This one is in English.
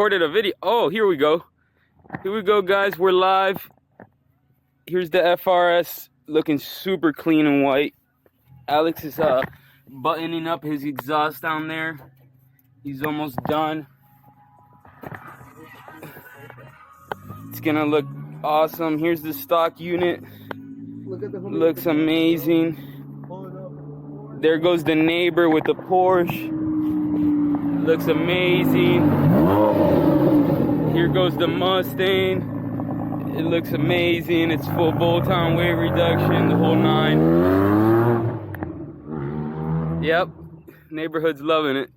recorded a video. Oh, here we go. Here we go, guys. We're live. Here's the FRS looking super clean and white. Alex is buttoning up his exhaust down there. He's almost done. It's gonna look awesome. Here's the stock unit. Looks amazing. There goes the neighbor with the Porsche. Looks amazing. Here goes the Mustang. It looks amazing. It's full bolt-on weight reduction, the whole nine. Yep, neighborhood's loving it.